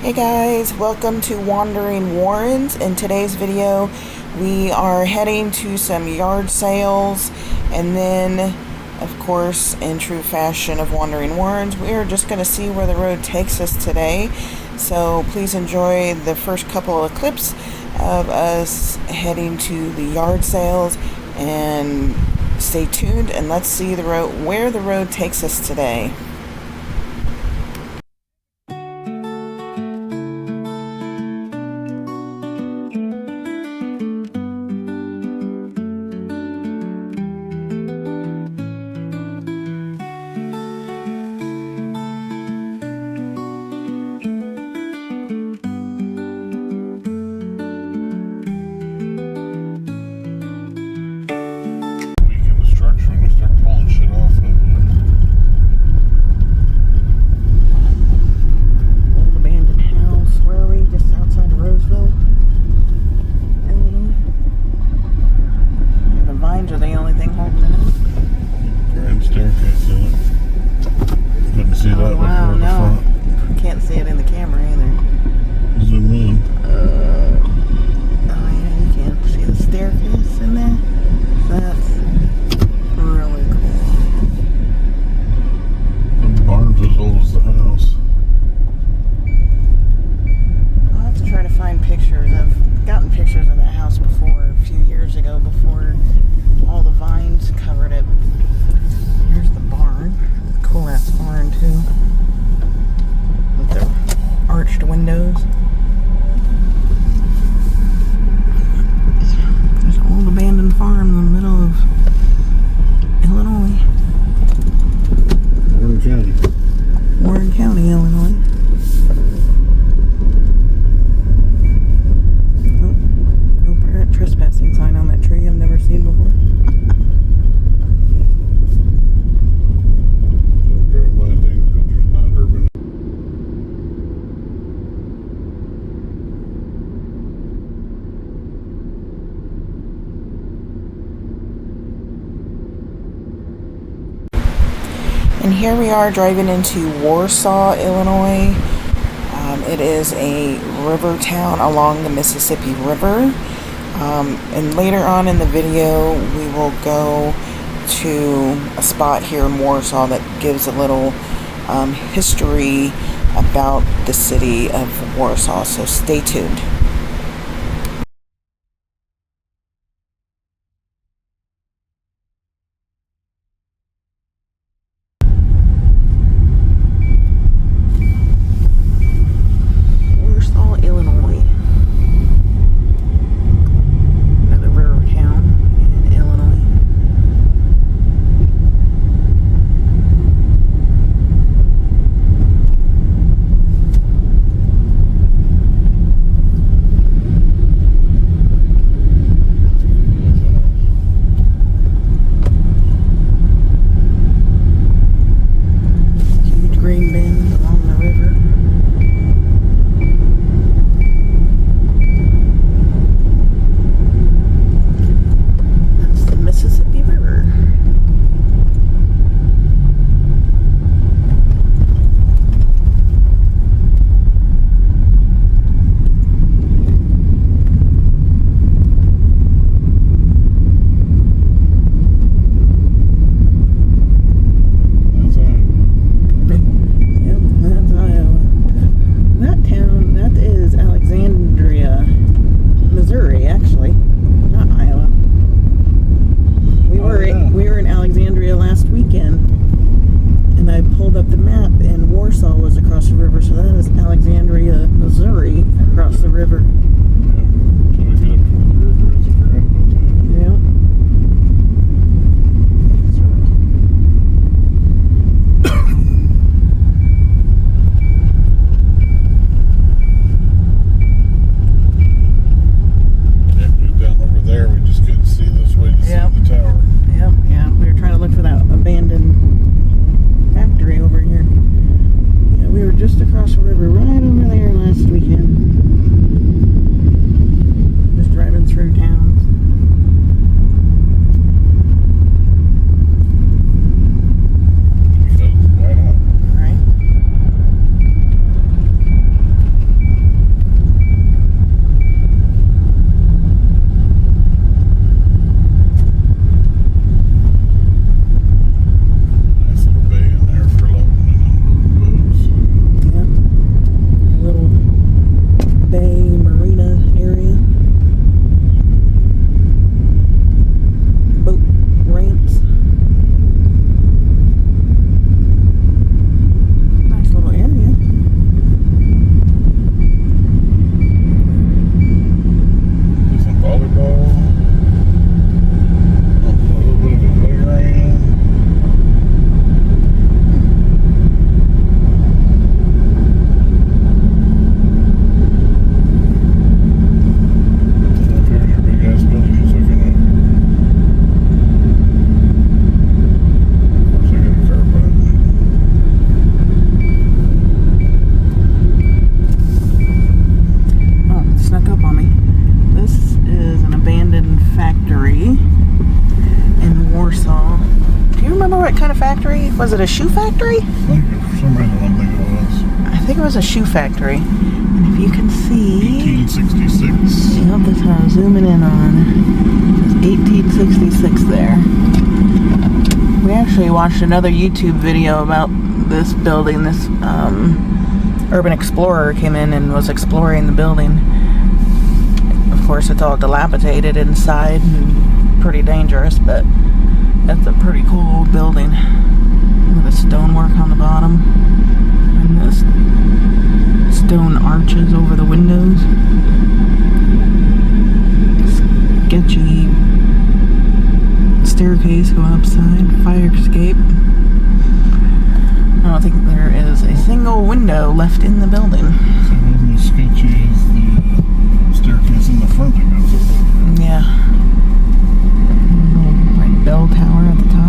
Hey guys, welcome to Wandering Warrens. In today's video, we are heading to some yard sales, and then, of course, in true fashion of Wandering Warrens, we are just going to see where the road takes us today. So please enjoy the first couple of clips of us heading to the yard sales, and stay tuned and let's see where the road takes us today. And here we are driving into Warsaw, Illinois. It is a river town along the Mississippi River. And later on in the video, we will go to a spot here in Warsaw that gives a little history about the city of Warsaw. So stay tuned. factory? Was it a shoe factory? For some reason I think it was. I think it was a shoe factory. And if you can see... 1866. Yep, that's what I'm zooming in on. It's 1866 there. We actually watched another YouTube video about this building. This urban explorer came in and was exploring the building. Of course, it's all dilapidated inside and pretty dangerous, but that's a pretty cool old building. With the stonework on the bottom and the stone arches over the windows. Sketchy staircase going upside, fire escape. I don't think there is a single window left in the building. So it wasn't as sketchy as the staircase in the front that goes up. Yeah. Little, like, bell tower at the top.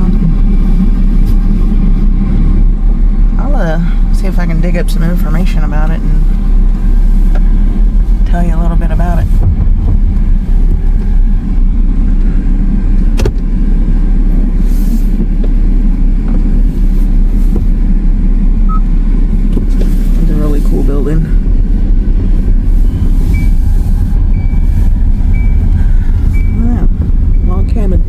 I'll see if I can dig up some information about it and tell you a little bit about it. It's a really cool building. Yeah, log cabin.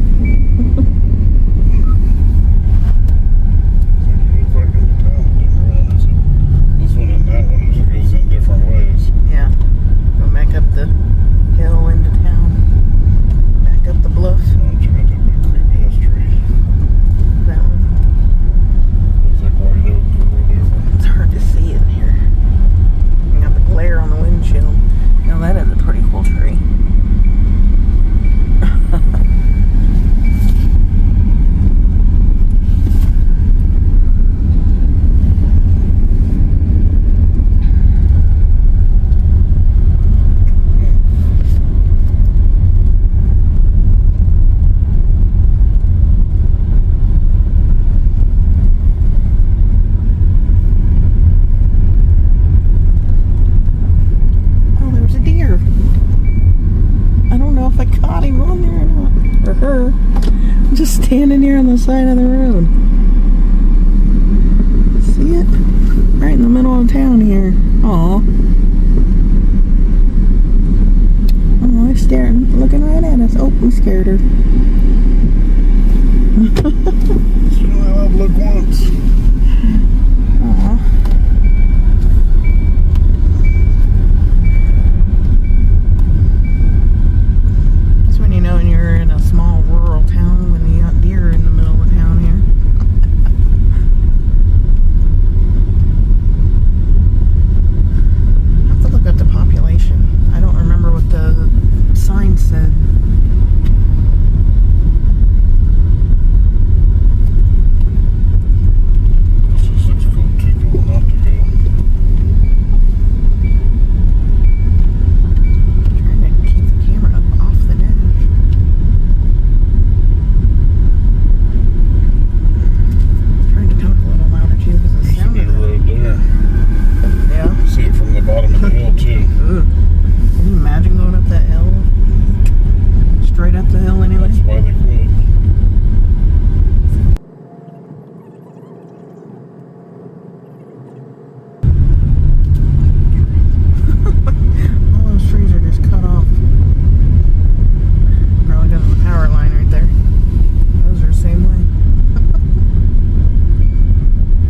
Just standing here on the side of the road. See it? Right in the middle of town here. Aw. Oh, it's staring, looking right at us. Oh, we scared her. She only allowed to look once. Aw. That's when you know when you're in a small rural town, when you got deer in the middle of town here. I have to look up the population. I don't remember what the sign said. This just looks cool, too cool not to go. Trying to keep the camera up off the dash. Trying to talk a little louder too because the Used to sound be a of it. road there. Yeah. See it from the bottom of the hill, too. Ugh. Can you imagine going up that hill? Straight up the hill anyway? That's why they quit. All those trees are just cut off. Probably because of the power line right there. Those are the same way.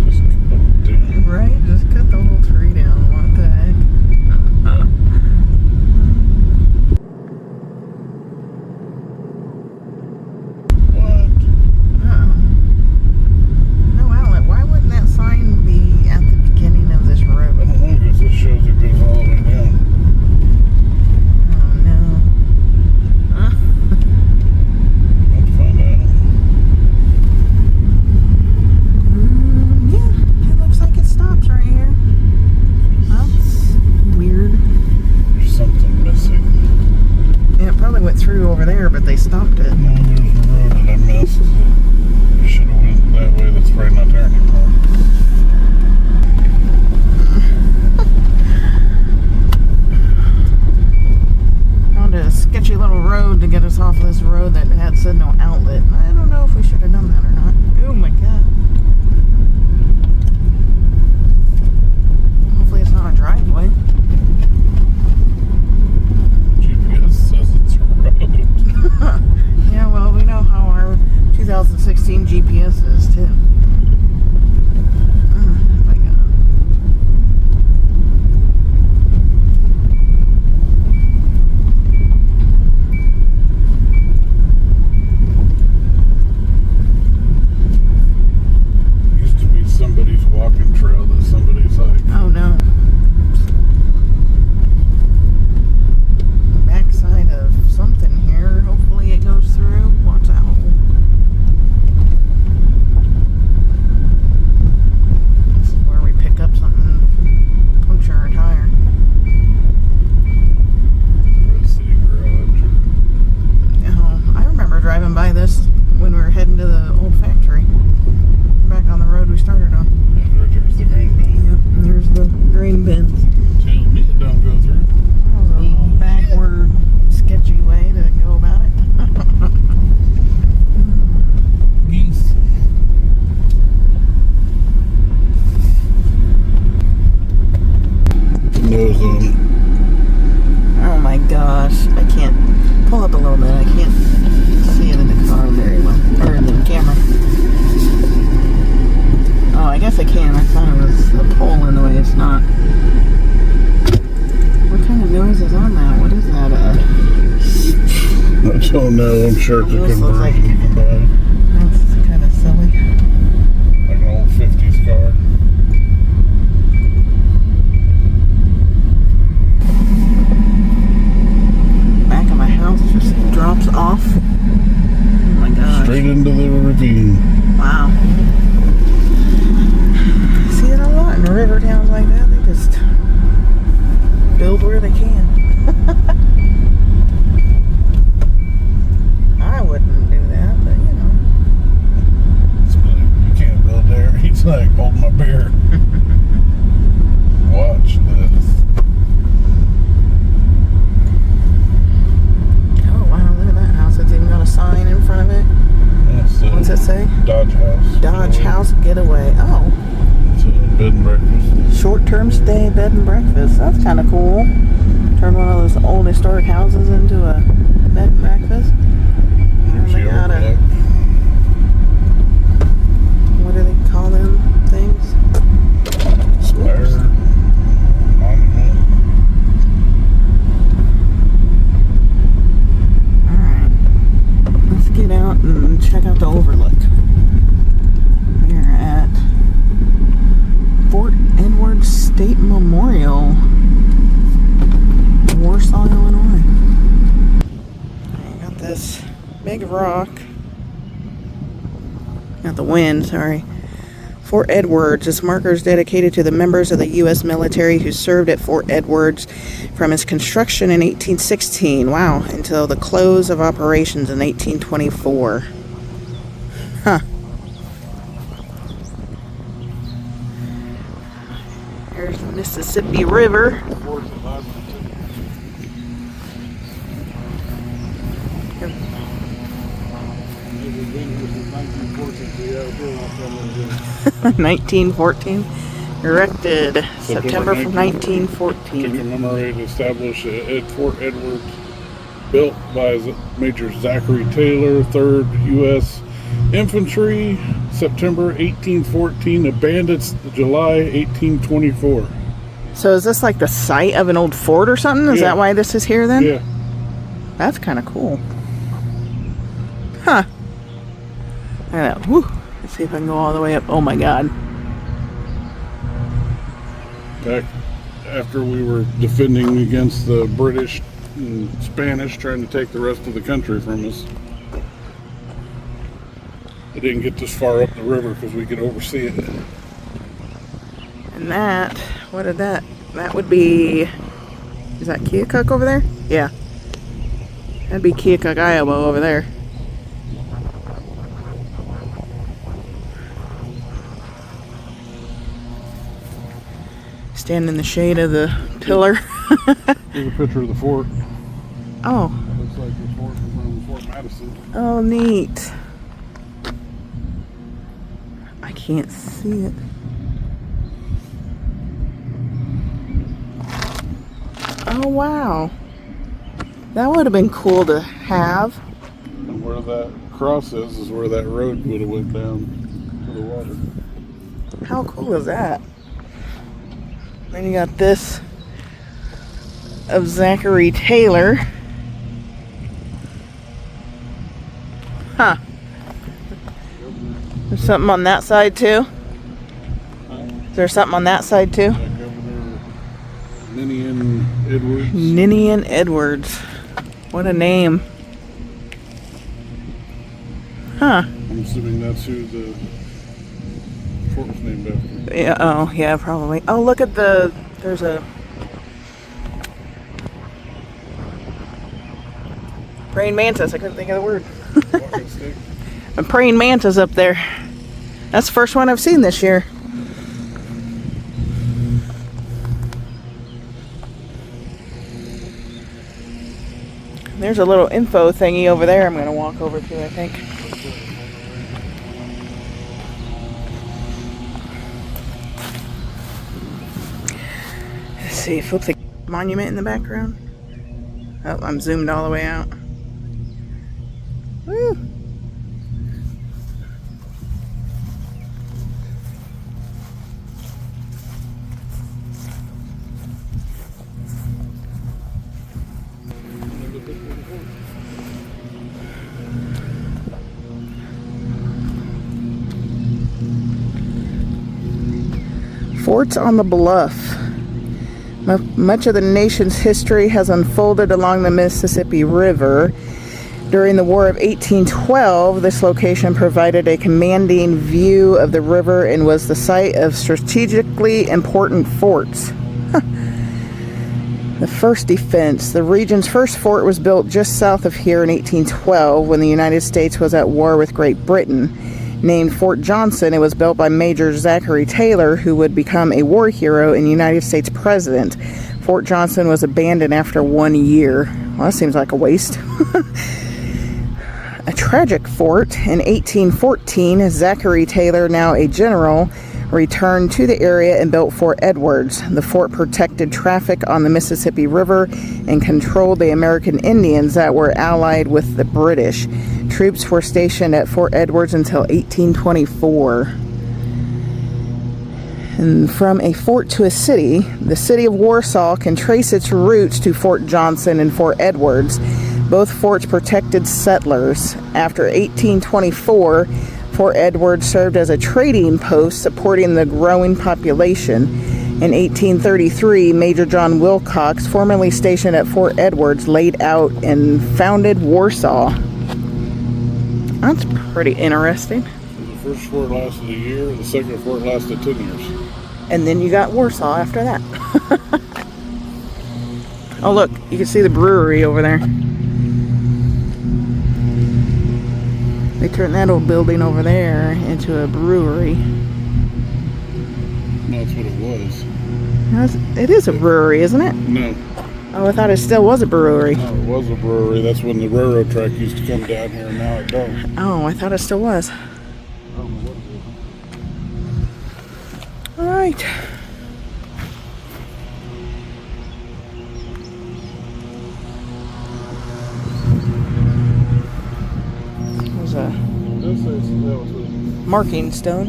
Just cut them down. Right? Just cut the whole tree down. What the heck? What? Uh-oh. No outlet. Why wouldn't that sign be at the beginning of this road? I don't know, because this shows it goes all the way down. Oh no. Let's find out. Yeah, it looks like it stops right here. That's weird. There's something missing. Yeah, it probably went through over there, but they stopped it. No, there's a road that I missed. It should have went that way. That's probably not there anymore. Found a sketchy little road to get us off this road that had said no outlet. I don't know if we should have done that or not. Oh my god. pins. Tell me it don't go through. That was a backward, sketchy way to go about it. Geese. Nose on it. Oh my gosh, I can't pull up a little bit. I can't see it in the car very well, or in the camera. Oh, I guess I can. I thought it was a pole in the way. It's not. What kind of noise is on that? What is that? I don't know. I'm sure it's a This looks like- conversion you can buy. That's kind of silly. Like an old 50s car. Back of my house just drops off. Oh my gosh. Straight into the ravine. Wow. See it a lot in river towns like that. They just build where they can. I wouldn't do that, but you know. It's like, you can't build there. He's like, hold my beer. Watch this. Oh wow, look at that house. It's even got a sign in front of it. That's What's it say? Dodge House. Dodge House Getaway. Oh, It's a bed and breakfast. short-term stay bed and breakfast. That's kind of cool. Turn one of those old historic houses into a bed and breakfast. And they got a, what do they call them things? Spire. Monument. Alright. Let's get out and check out the overlook. We're at Fort Edward State Memorial, Warsaw, Illinois. I got this big rock. Got the wind, sorry. Fort Edwards. This marker is dedicated to the members of the U.S. military who served at Fort Edwards from its construction in 1816, wow, until the close of operations in 1824. Huh. There's the Mississippi River. Yeah. 1914. Erected September from To 1914. commemorate established at Fort Edwards, built by Major Zachary Taylor, 3rd U.S. Infantry, September 1814, abandoned July 1824. So is this like the site of an old fort or something? Is Yeah. that why this is here then? Yeah. That's kind of cool. Huh. Look at that. Woo. Let's see if I can go all the way up. Oh my god. Back after we were defending against the British and Spanish trying to take the rest of the country from us. I didn't get this far up the river because we could oversee it. And that, what did that? That would be, is that Keokuk over there? Yeah. That'd be Keokuk, Iowa over there. Stand in the shade of the pillar. Here's a picture of the fort. Oh. Looks like the fort from Fort Madison. Oh, neat. I can't see it. Oh, wow. That would have been cool to have. And where that cross is where that road would have went down to the water. How cool is that? Then you got this of Zachary Taylor. Huh. There's something on that side too? Is there something on that side too? That Governor Ninian Edwards. Ninian Edwards. What a name. Huh. I'm assuming that's who the fort was named after. Yeah, oh, yeah, probably. Oh, look at there's a praying mantis. I couldn't think of the word. Walking stick. A praying mantis up there. That's the first one I've seen this year. There's a little info thingy over there I'm going to walk over to, I think. Let's see, it looks like a monument in the background. Oh, I'm zoomed all the way out. Woo! Forts on the Bluff. Much of the nation's history has unfolded along the Mississippi River. During the War of 1812, this location provided a commanding view of the river and was the site of strategically important forts. The first defense. The region's first fort was built just south of here in 1812 when the United States was at war with Great Britain. Named Fort Johnson, it was built by Major Zachary Taylor, who would become a war hero and United States president. Fort Johnson was abandoned after 1 year. Well, that seems like a waste. A tragic fort. In 1814, Zachary Taylor, now a general, returned to the area and built Fort Edwards. The fort protected traffic on the Mississippi River and controlled the American Indians that were allied with the British. Troops were stationed at Fort Edwards until 1824. And from a fort to a city, the city of Warsaw can trace its roots to Fort Johnson and Fort Edwards. Both forts protected settlers. After 1824, Fort Edwards served as a trading post supporting the growing population. In 1833, Major John Wilcox, formerly stationed at Fort Edwards, laid out and founded Warsaw. That's pretty interesting. The first fort lasted a year, the second fort lasted 10 years. And then you got Warsaw after that. Oh look, you can see the brewery over there. They turned that old building over there into a brewery. That's what it was. It is a brewery, isn't it? No. Oh, I thought it still was a brewery. No, it was a brewery. That's when the railroad track used to come down here, and now it don't. Oh, I thought it still was. I don't know what it is. All right. There's a marking stone.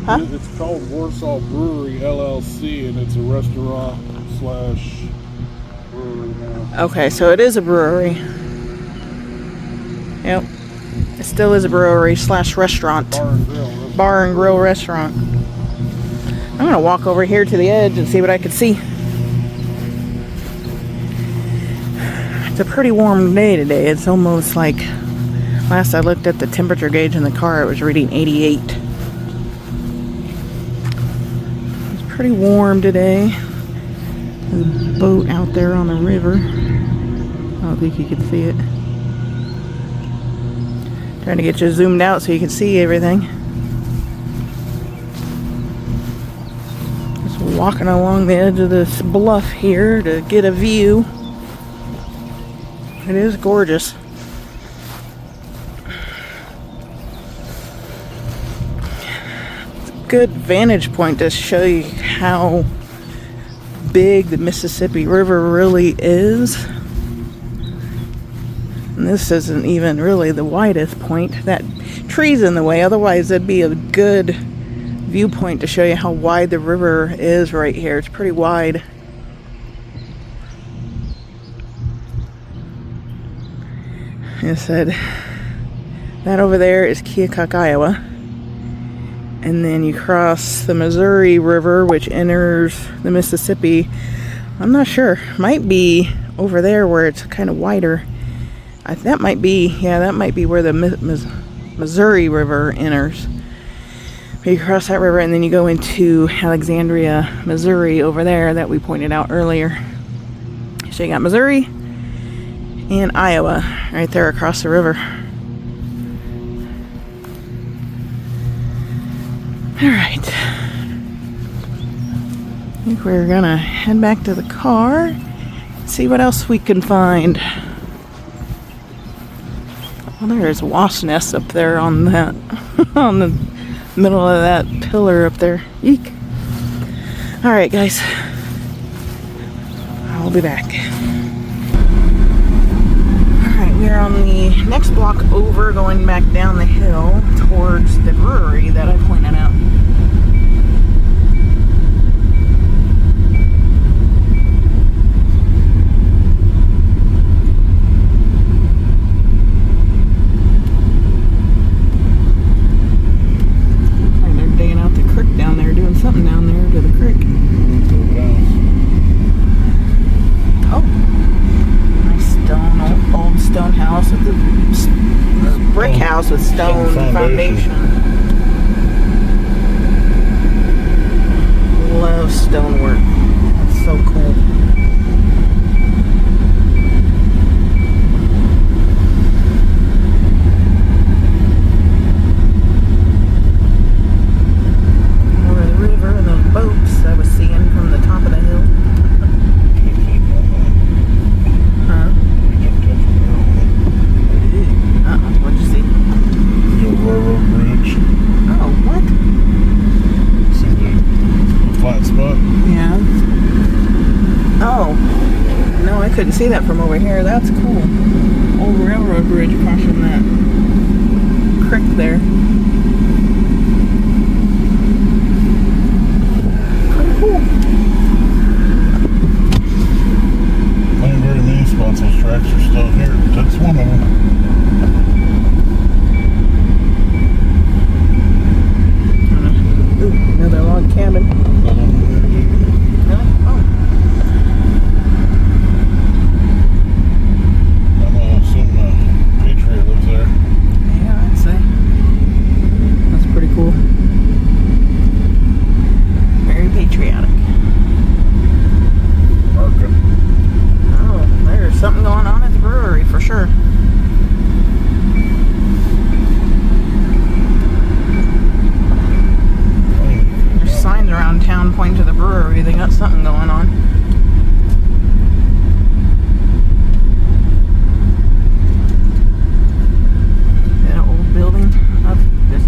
Huh? It's called Warsaw Brewery LLC, and it's a restaurant slash brewery now. Okay, so it is a brewery. Yep. It still is a brewery slash restaurant. Bar and grill restaurant. I'm going to walk over here to the edge and see what I can see. It's a pretty warm day today. It's almost like, last I looked at the temperature gauge in the car, it was reading 88. It's pretty warm today. There's a boat out there on the river. I don't think you can see it. Trying to get you zoomed out so you can see everything. Just walking along the edge of this bluff here to get a view. It is gorgeous. It's a good vantage point to show you how big the Mississippi River really is. And this isn't even really the widest point. That tree's in the way, otherwise it'd be a good viewpoint to show you how wide the river is right here. It's pretty wide. I said that over there is Keokuk, Iowa, and then you cross the Missouri River, which enters the Mississippi. I'm not sure, might be over there where it's kind of wider. That might be where the Missouri River enters. But you cross that river and then you go into Alexandria, Missouri over there that we pointed out earlier. So you got Missouri and Iowa right there across the river. Alright. I think we're gonna head back to the car See what else we can find. Well, there's wasp nests up there on that, on the middle of that pillar up there. Eek. All right, guys. I'll be back. All right, we're on the next block over, going back down the hill towards the brewery that I pointed out. Something down there to the creek. Oh, nice stone, old stone house with the brick house with stone foundation. Love stonework. That's so cool. Boats I was seeing from the top of the hill. Huh? What'd you see? The old railroad bridge. Oh, what? See the flat spot? Yeah. Oh. No, I couldn't see that from over here. That's cool. Old railroad bridge crossing that creek there. Spots, those tracks are still here. That's one of them. Ooh, another log cabin. Really? Oh. I'm assuming Patriot lives there. Yeah, I'd say. That's pretty cool. Very patriotic. There's something going on at the brewery for sure. There's signs around town pointing to the brewery. They got something going on. That old building up this.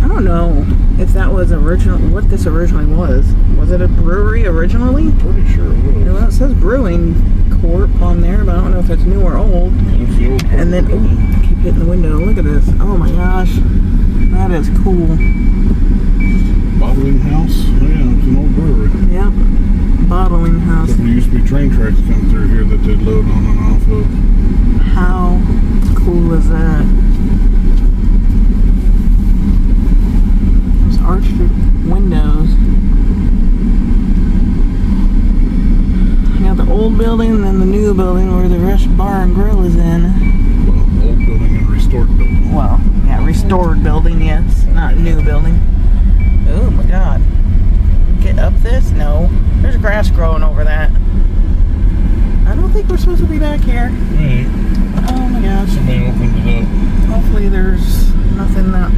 I don't know if that was what this originally was. Was it a brewery originally? Pretty sure it was. Well, it says Brewing Corp on there, but I don't know if it's new or old. And then, ooh, I keep hitting the window. Look at this. Oh my gosh. That is cool. Bottling house? Yeah, it's an old brewery. Yep. Bottling house. There used to be train tracks coming through here that they'd load on and off of. How cool is that? Those arched windows. The old building and then the new building where the Rush Bar and Grill is in. Well, old building and restored building. Well, yeah, restored building, yes. Not new building. Oh my god. Get up this? No. There's grass growing over that. I don't think we're supposed to be back here. Hey. Oh my gosh. Somebody opened it up. Hopefully there's nothing that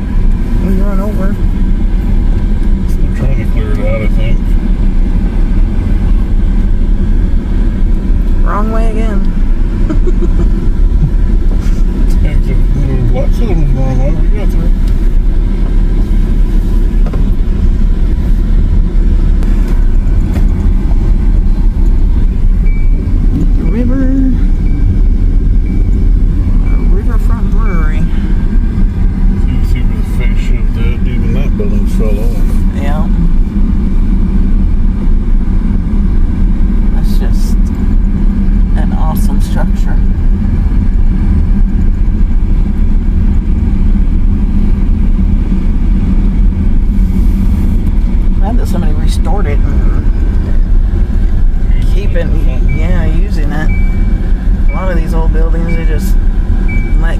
we run over. So they're trying to clear it out, I think. Wrong way again. Lots of them was wrong way. We got through. The riverfront brewery. So you can see where the face shoved that. Even that building fell off. Yeah. That's just an awesome structure. Glad that somebody restored it and using it. A lot of these old buildings, they just let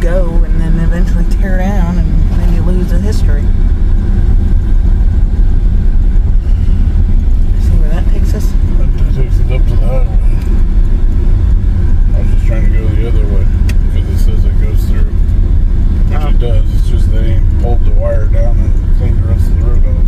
go and then eventually tear down, and then you lose the history. See where that takes us? That takes us up to the highway. I was just trying to go the other way because it says it goes through, which it does. It's just they ain't pulled the wire down and cleaned the rest of the road off.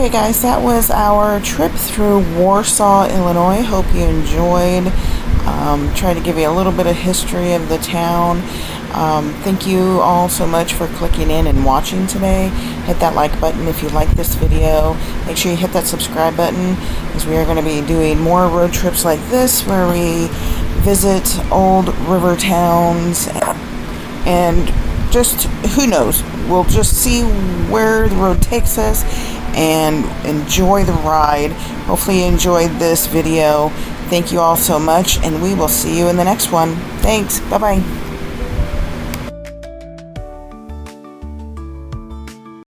Okay guys, that was our trip through Warsaw, Illinois. Hope you enjoyed. Try to give you a little bit of history of the town. Thank you all so much for clicking in and watching today. Hit that like button if you like this video. Make sure you hit that subscribe button, because we are going to be doing more road trips like this where we visit old river towns, and just, who knows, we'll just see where the road takes us and enjoy the ride. Hopefully you enjoyed this video. Thank you all so much, and we will see you in the next one. Thanks. Bye-bye.